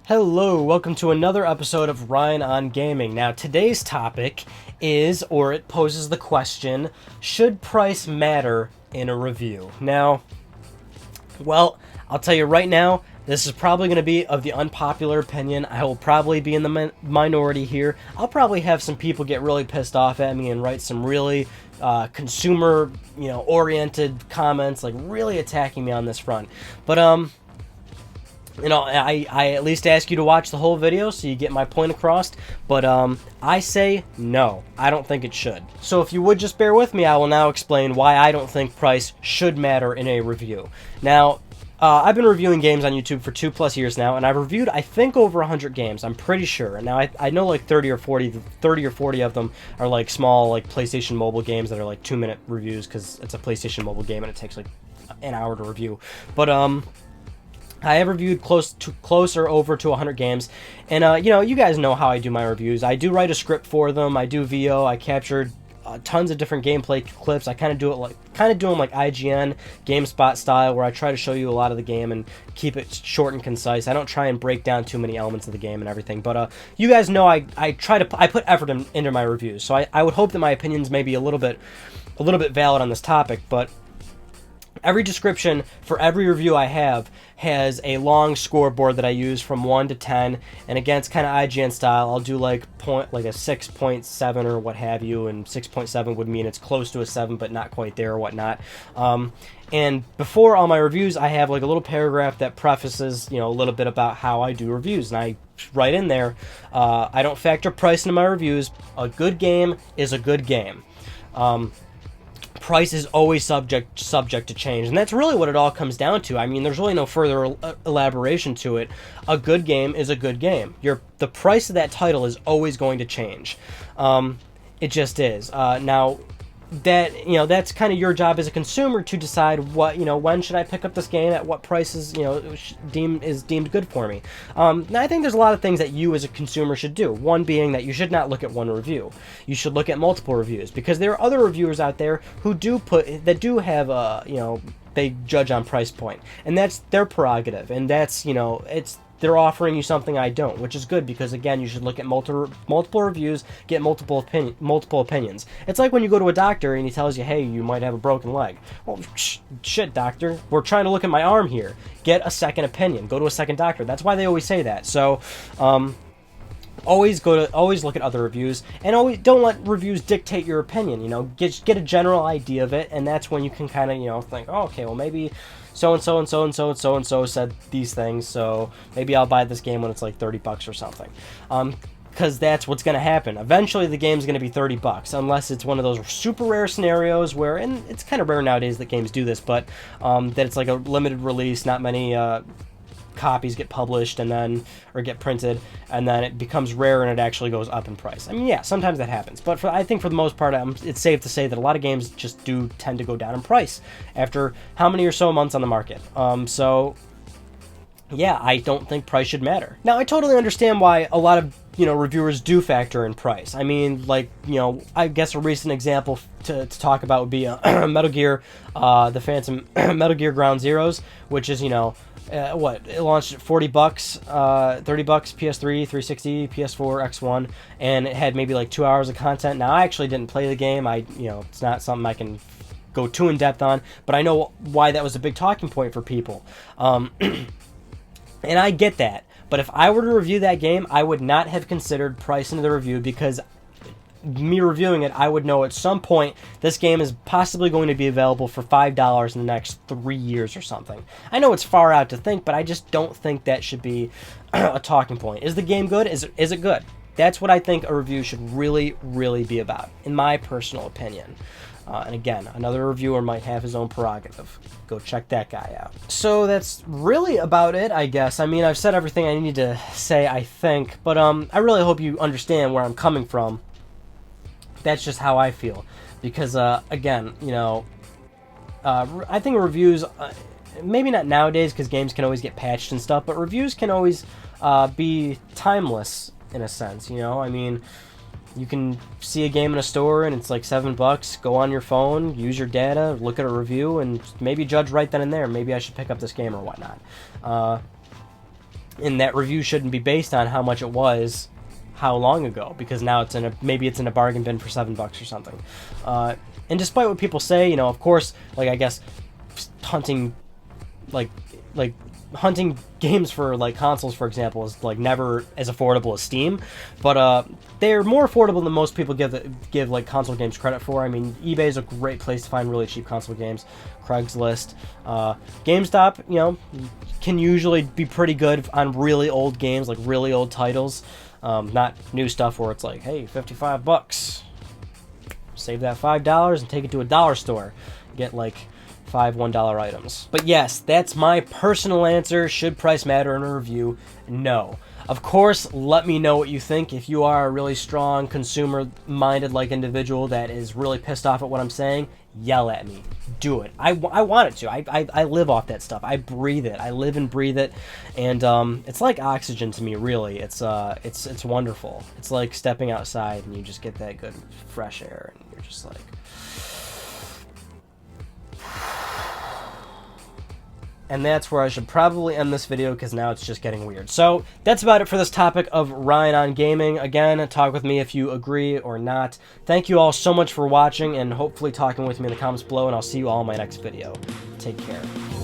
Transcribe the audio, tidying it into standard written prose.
Hello, welcome to another episode of Ryan on Gaming. Now, today's topic is, or it poses the question, should price matter in a review? Now, well, I'll tell you right now, this is probably going to be of the unpopular opinion. I will probably be in the minority here. I'll probably have some people get really pissed off at me and write some really consumer, oriented comments, like really attacking me on this front. But, I at least ask you to watch the whole video so you get my point across, but I say no, I don't think it should. So if you would just bear with me, I will now explain why I don't think price should matter in a review. Now, I've been reviewing games on YouTube for 2+ years now, and I've reviewed, I think, over 100 games, I'm pretty sure. Now, I know like 30 or 40 of them are like small, like PlayStation mobile games that are like 2-minute reviews, because it's a PlayStation mobile game and it takes like an hour to review. But, I have reviewed close or over to 100 games, and you guys know how I do my reviews. I do write a script for them. I do VO. I captured tons of different gameplay clips. I kind of do them like IGN, GameSpot style, where I try to show you a lot of the game and keep it short and concise. I don't try and break down too many elements of the game and everything. But you guys know I put effort into my reviews, so I would hope that my opinions may be a little bit valid on this topic, but. Every description for every review I have has a long scoreboard that I use from 1 to 10, and again, it's kind of IGN style. I'll do like a 6.7 or what have you, and 6.7 would mean it's close to a 7 but not quite there or whatnot. And before all my reviews, I have like a little paragraph that prefaces, a little bit about how I do reviews, and I write in there, I don't factor price into my reviews. A good game is a good game. Price is always subject to change, and that's really what it all comes down to. I mean, there's really no further elaboration to it. A good game is a good game. The price of that title is always going to change. It just is. Now, that's kind of your job as a consumer to decide what, when should I pick up this game, at what price is deemed good for me. Now, I think there's a lot of things that you as a consumer should do. One being that you should not look at one review. You should look at multiple reviews, because there are other reviewers out there who do have they judge on price point, and that's their prerogative, and that's they're offering you something I don't, which is good, because again, you should look at multiple reviews, get multiple opinions. It's like when you go to a doctor and he tells you, hey, you might have a broken leg. Well, shit, doctor, we're trying to look at my arm here. Get a second opinion. Go to a second doctor. That's why they always say that. So, always look at other reviews, and always don't let reviews dictate your opinion. Get a general idea of it, and that's when you can kind of think, oh, okay, well, maybe so and so and so and so and so and so said these things, so maybe I'll buy this game when it's like $30 or something. Because that's what's going to happen. Eventually, the game's going to be $30, unless it's one of those super rare scenarios where, and it's kind of rare nowadays that games do this, but that it's like a limited release, not many copies get published or get printed, and then it becomes rare and it actually goes up in price. I mean, yeah, sometimes that happens, but I think for the most part, it's safe to say that a lot of games just do tend to go down in price after how many or so months on the market. So yeah, I don't think price should matter. Now, I totally understand why a lot of reviewers do factor in price. I mean, I guess a recent example to talk about would be Metal Gear, the Phantom, Metal Gear Ground Zeroes, which is, it launched at $40, $30, PS3, 360, PS4, X1, and it had maybe like 2 hours of content. Now, I actually didn't play the game. It's not something I can go too in depth on, but I know why that was a big talking point for people. And I get that. But if I were to review that game, I would not have considered price into the review, because me reviewing it, I would know at some point this game is possibly going to be available for $5 in the next 3 years or something. I know it's far out to think, but I just don't think that should be a talking point. Is the game good? Is it good? That's what I think a review should really, really be about, in my personal opinion. And again, another reviewer might have his own prerogative. Go check that guy out. So that's really about it, I guess. I mean, I've said everything I need to say, I think. But I really hope you understand where I'm coming from. That's just how I feel. Because, again, I think reviews, maybe not nowadays, because games can always get patched and stuff, but reviews can always be timeless, in a sense, I mean, you can see a game in a store and it's like $7. Go on your phone, use your data, look at a review, and maybe judge right then and there. Maybe I should pick up this game or whatnot. And that review shouldn't be based on how much it was how long ago, because now it's in a, maybe it's in a bargain bin for $7 or something. And despite what people say, you know, of course, like, I guess hunting, like hunting games for like consoles, for example, is like never as affordable as Steam, but they're more affordable than most people give like console games credit for. I mean, eBay is a great place to find really cheap console games. Craigslist, GameStop, you know, can usually be pretty good on really old games, like really old titles, not new stuff where it's like, hey, $55, save that $5 and take it to a dollar store, get like 5 $1 items. But yes, that's my personal answer. Should price matter in a review? No. Of course, let me know what you think. If you are a really strong consumer-minded like individual that is really pissed off at what I'm saying, yell at me. Do it. I want it to. I live off that stuff. I breathe it. I live and breathe it, and it's like oxygen to me. Really, it's wonderful. It's like stepping outside and you just get that good fresh air, and you're just like. And that's where I should probably end this video, because now it's just getting weird. So that's about it for this topic of Ryan on gaming. Again, talk with me if you agree or not. Thank you all so much for watching, and hopefully talking with me in the comments below, and I'll see you all in my next video. Take care.